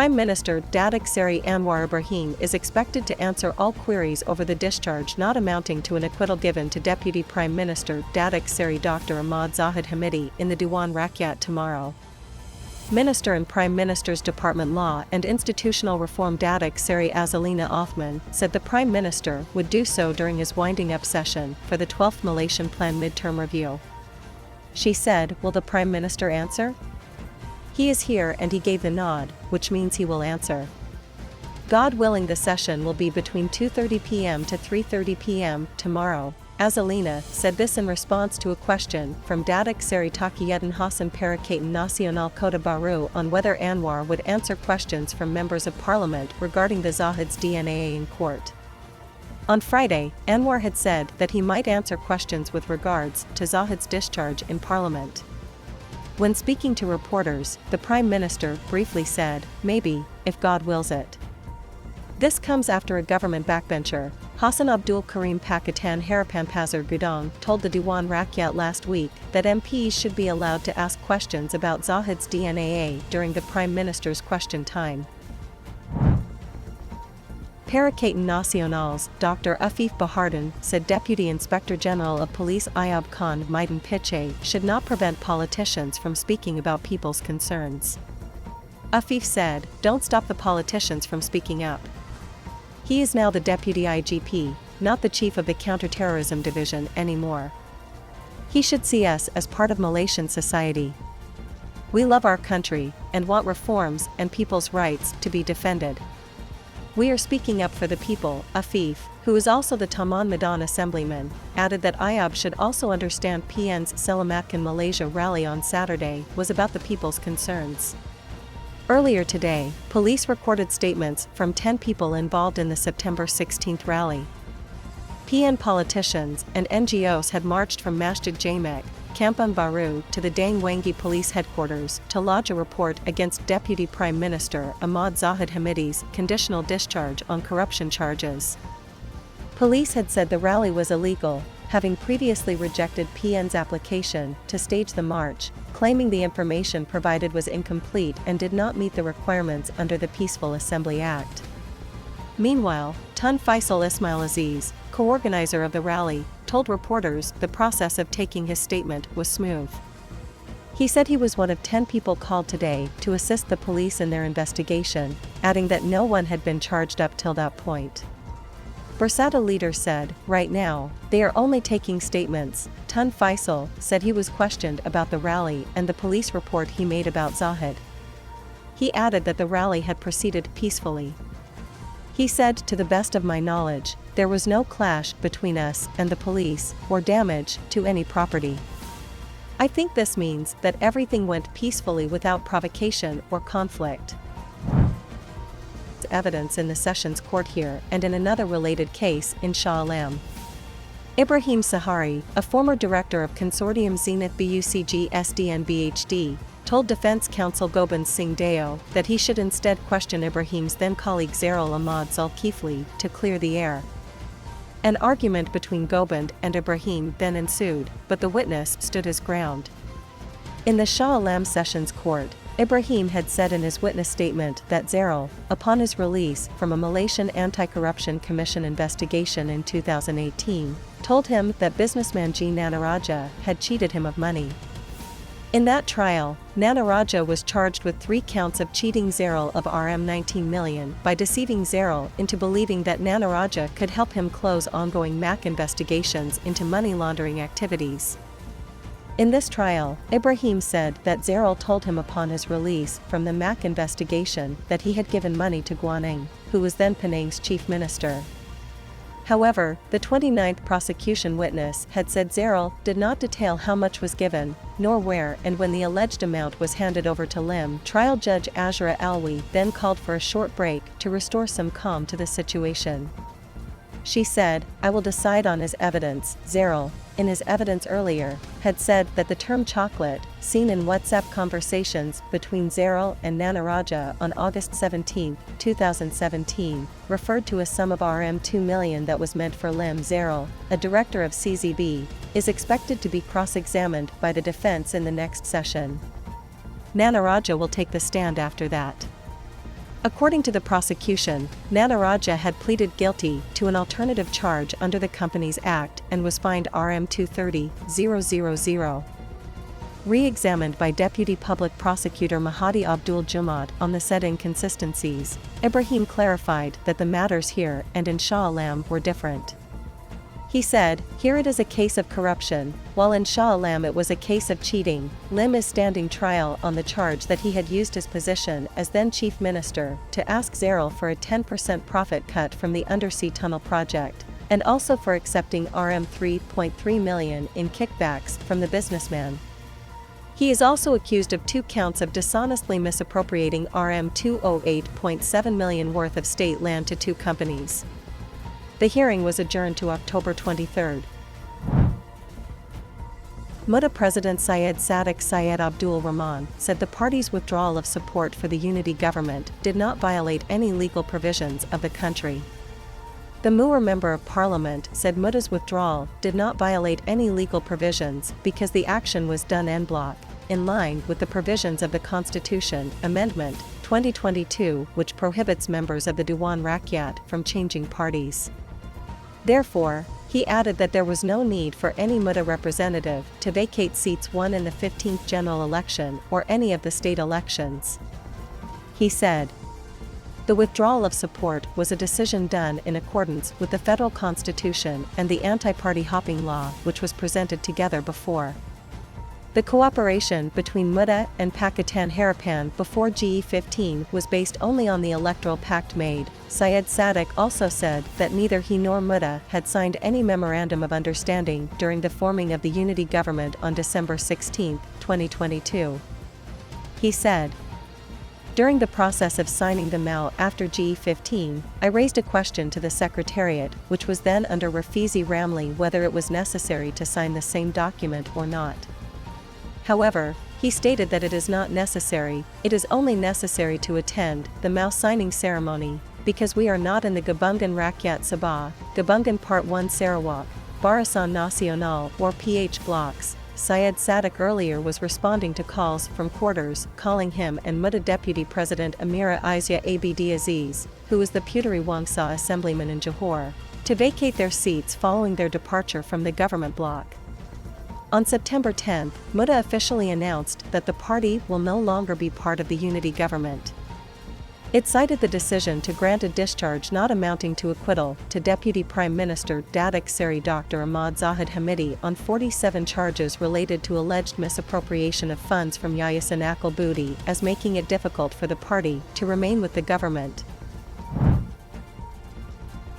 Prime Minister Datuk Seri Anwar Ibrahim is expected to answer all queries over the discharge not amounting to an acquittal given to Deputy Prime Minister Datuk Seri Dr. Ahmad Zahid Hamidi in the Dewan Rakyat tomorrow. Minister in Prime Minister's Department Law and Institutional Reform Datuk Seri Azalina Othman said the Prime Minister would do so during his winding-up session for the 12th Malaysian Plan midterm review. She said, "Will the Prime Minister answer? He is here," and he gave the nod, which means he will answer. God willing, the session will be between 2:30 p.m. to 3:30 p.m. tomorrow. Azalina said this in response to a question from Datuk Seri Taqiyuddin Hassan Perikatan Nasional Kota Baru on whether Anwar would answer questions from members of parliament regarding the Zahid's DNA in court. On Friday, Anwar had said that he might answer questions with regards to Zahid's discharge in parliament. When speaking to reporters, the Prime Minister briefly said, "Maybe, if God wills it." This comes after a government backbencher, Hassan Abdul Karim Pakatan Harapan Gudong, told the Dewan Rakyat last week that MPs should be allowed to ask questions about Zahid's DNA during the Prime Minister's question time. Perikatan Nasional's Dr. Afif Bahardin said Deputy Inspector General of Police Ayub Khan Maidan Piche should not prevent politicians from speaking about people's concerns. Afif said, "Don't stop the politicians from speaking up. He is now the Deputy IGP, not the Chief of the Counterterrorism Division anymore. He should see us as part of Malaysian society. We love our country and want reforms and people's rights to be defended. We are speaking up for the people." Afif, who is also the Taman Medan assemblyman, added that Ayub should also understand PN's Selamatkan Malaysia rally on Saturday was about the people's concerns. Earlier today, police recorded statements from 10 people involved in the September 16th rally. PN politicians and NGOs had marched from Masjid Jamek, Kampung Baru to the Dang Wangi Police Headquarters to lodge a report against Deputy Prime Minister Ahmad Zahid Hamidi's conditional discharge on corruption charges. Police had said the rally was illegal, having previously rejected PN's application to stage the march, claiming the information provided was incomplete and did not meet the requirements under the Peaceful Assembly Act. Meanwhile, Tun Faisal Ismail Aziz, co-organizer of the rally, told reporters the process of taking his statement was smooth. He said he was one of 10 people called today to assist the police in their investigation, adding that no one had been charged up till that point. Bersatu leader said, "Right now, they are only taking statements." Tun Faisal said he was questioned about the rally and the police report he made about Zahid. He added that the rally had proceeded peacefully. He said, "To the best of my knowledge, there was no clash between us and the police, or damage to any property. I think this means that everything went peacefully without provocation or conflict." Evidence in the Sessions Court here and in another related case in Shah Alam. Ibrahim Sahari, a former director of Consortium Zenith BUCG SDN BHD, told Defence Counsel Gobind Singh Deo that he should instead question Ibrahim's then-colleague Zairul Ahmad Zulkifli to clear the air. An argument between Gobind and Ibrahim then ensued, but the witness stood his ground. In the Shah Alam Sessions Court, Ibrahim had said in his witness statement that Zairul, upon his release from a Malaysian Anti-Corruption Commission investigation in 2018, told him that businessman G. Nanaraja had cheated him of money. In that trial, Nanaraja was charged with 3 counts of cheating Zairul of Rs 19 million by deceiving Zairul into believing that Nanaraja could help him close ongoing MAC investigations into money laundering activities. In this trial, Ibrahim said that Zairul told him upon his release from the MAC investigation that he had given money to Guaneng, who was then Penang's chief minister. However, the 29th prosecution witness had said Zairul did not detail how much was given, nor where and when the alleged amount was handed over to Lim. Trial Judge Azra Alwi then called for a short break to restore some calm to the situation. She said, "I will decide on his evidence." Zairul, in his evidence earlier, had said that the term chocolate, seen in WhatsApp conversations between Zairul and Nanaraja on August 17, 2017, referred to a sum of Rs 2 million that was meant for Lim. Zairul, a director of CZB, is expected to be cross-examined by the defense in the next session. Nanaraja will take the stand after that. According to the prosecution, Nataraja had pleaded guilty to an alternative charge under the Companies Act and was fined Rs 230,000. Re-examined by Deputy Public Prosecutor Mahdi Abdul Jumad on the said inconsistencies, Ibrahim clarified that the matters here and in Shah Alam were different. He said, "Here it is a case of corruption, while in Shah Alam it was a case of cheating. Lim is standing trial on the charge that he had used his position as then Chief Minister to ask Zaril for a 10% profit cut from the undersea tunnel project, and also for accepting Rs 3.3 million in kickbacks from the businessman. He is also accused of 2 counts of dishonestly misappropriating Rs 208.7 million worth of state land to 2 companies." The hearing was adjourned to October 23. Muda President Syed Sadiq Syed Abdul Rahman said the party's withdrawal of support for the unity government did not violate any legal provisions of the country. The Muda Member of Parliament said Muda's withdrawal did not violate any legal provisions because the action was done en bloc, in line with the provisions of the Constitution Amendment 2022, which prohibits members of the Diwan Rakyat from changing parties. Therefore, he added that there was no need for any Muda representative to vacate seats won in the 15th general election or any of the state elections. He said, "The withdrawal of support was a decision done in accordance with the federal constitution and the anti-party hopping law which was presented together before. The cooperation between Muda and Pakistan Harapan before GE15 was based only on the electoral pact made." Syed Sadiq also said that neither he nor Muda had signed any memorandum of understanding during the forming of the unity government on December 16, 2022. He said, "During the process of signing the MOU after GE15, I raised a question to the Secretariat, which was then under Rafizi Ramli, whether it was necessary to sign the same document or not. However, he stated that it is not necessary, it is only necessary to attend the MOU signing ceremony, because we are not in the Gabungan Rakyat Sabah, Gabungan Part 1 Sarawak, Barisan Nasional or PH blocks." Syed Sadiq earlier was responding to calls from quarters calling him and Muda Deputy President Amira Aizia Abd Aziz, who is the Puteri Wangsa Assemblyman in Johor, to vacate their seats following their departure from the government bloc. On September 10, Muda officially announced that the party will no longer be part of the unity government. It cited the decision to grant a discharge not amounting to acquittal to Deputy Prime Minister Datuk Seri Dr. Ahmad Zahid Hamidi on 47 charges related to alleged misappropriation of funds from Yayasan Akal Budi as making it difficult for the party to remain with the government.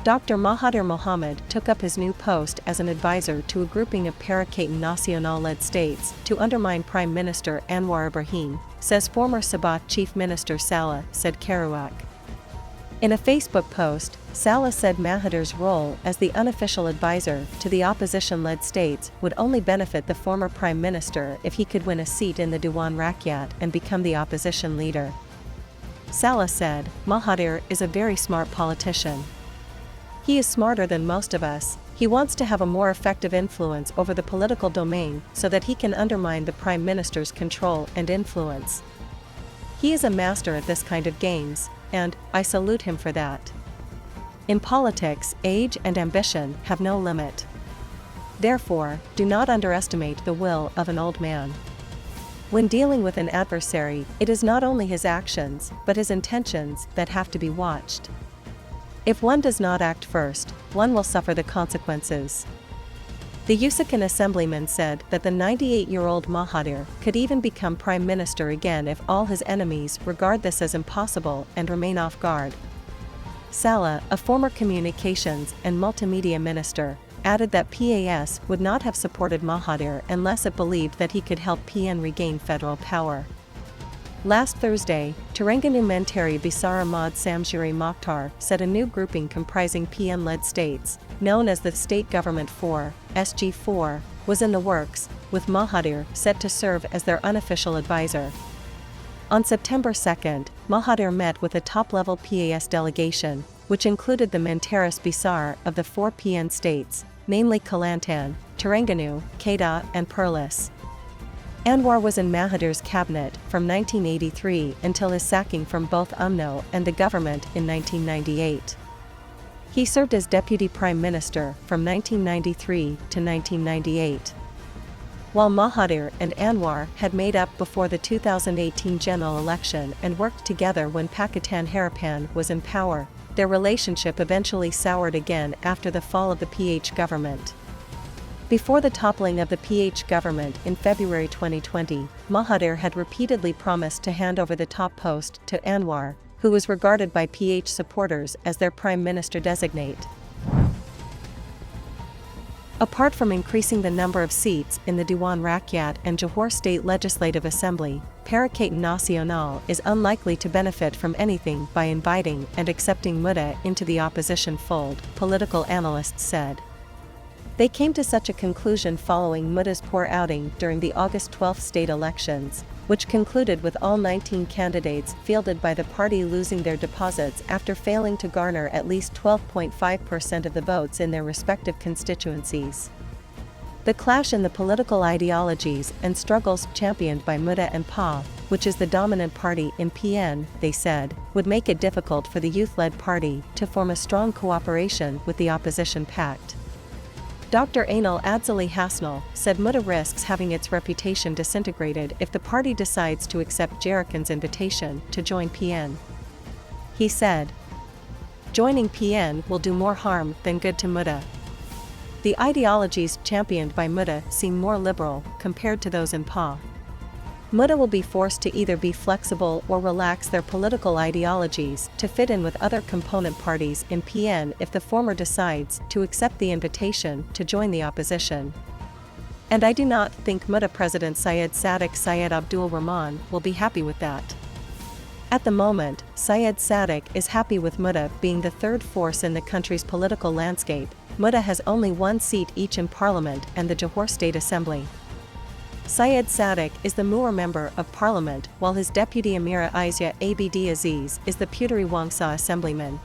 Dr. Mahathir Mohamad took up his new post as an advisor to a grouping of Perikatan Nasional-led states to undermine Prime Minister Anwar Ibrahim, says former Sabah Chief Minister Salah said Kerouac. In a Facebook post, Salah said Mahathir's role as the unofficial advisor to the opposition-led states would only benefit the former Prime Minister if he could win a seat in the Diwan Rakyat and become the opposition leader. Salah said, "Mahathir is a very smart politician. He is smarter than most of us. He wants to have a more effective influence over the political domain so that he can undermine the Prime Minister's control and influence. He is a master at this kind of games, and I salute him for that." In politics, age and ambition have no limit. Therefore, do not underestimate the will of an old man. When dealing with an adversary, it is not only his actions, but his intentions that have to be watched. If one does not act first, one will suffer the consequences. The Usakan assemblyman said that the 98-year-old Mahathir could even become Prime Minister again if all his enemies regard this as impossible and remain off guard. Salah, a former communications and multimedia minister, added that PAS would not have supported Mahathir unless it believed that he could help PN regain federal power. Last Thursday, Terengganu Menteri Besar Ahmad Samsuri Mokhtar said a new grouping comprising PN-led states, known as the State Government 4, SG4, was in the works, with Mahathir set to serve as their unofficial advisor. On September 2, Mahathir met with a top-level PAS delegation, which included the Menteris Besar of the 4 PN states, namely Kelantan, Terengganu, Kedah and Perlis. Anwar was in Mahathir's cabinet from 1983 until his sacking from both UMNO and the government in 1998. He served as Deputy Prime Minister from 1993 to 1998. While Mahathir and Anwar had made up before the 2018 general election and worked together when Pakatan Harapan was in power, their relationship eventually soured again after the fall of the PH government. Before the toppling of the PH government in February 2020, Mahathir had repeatedly promised to hand over the top post to Anwar, who was regarded by PH supporters as their Prime Minister-designate. Apart from increasing the number of seats in the Dewan Rakyat and Johor State Legislative Assembly, Parikatan Nasional is unlikely to benefit from anything by inviting and accepting Muda into the opposition fold, political analysts said. They came to such a conclusion following Muda's poor outing during the August 12 state elections, which concluded with all 19 candidates fielded by the party losing their deposits after failing to garner at least 12.5% of the votes in their respective constituencies. The clash in the political ideologies and struggles championed by Muda and PA, which is the dominant party in PN, they said, would make it difficult for the youth-led party to form a strong cooperation with the opposition pact. Dr. Anil Adzali Hasnal said Muda risks having its reputation disintegrated if the party decides to accept Jerican's invitation to join PN. He said, "Joining PN will do more harm than good to Muda." The ideologies championed by Muda seem more liberal compared to those in PA. Muda will be forced to either be flexible or relax their political ideologies to fit in with other component parties in PN if the former decides to accept the invitation to join the opposition. And I do not think Muda President Syed Sadiq Syed Abdul Rahman will be happy with that. At the moment, Syed Sadiq is happy with Muda being the third force in the country's political landscape. Muda has only one seat each in Parliament and the Johor State Assembly. Syed Sadiq is the Muar Member of Parliament while his deputy Amira Aizya Abd Aziz is the Puteri Wangsa Assemblyman.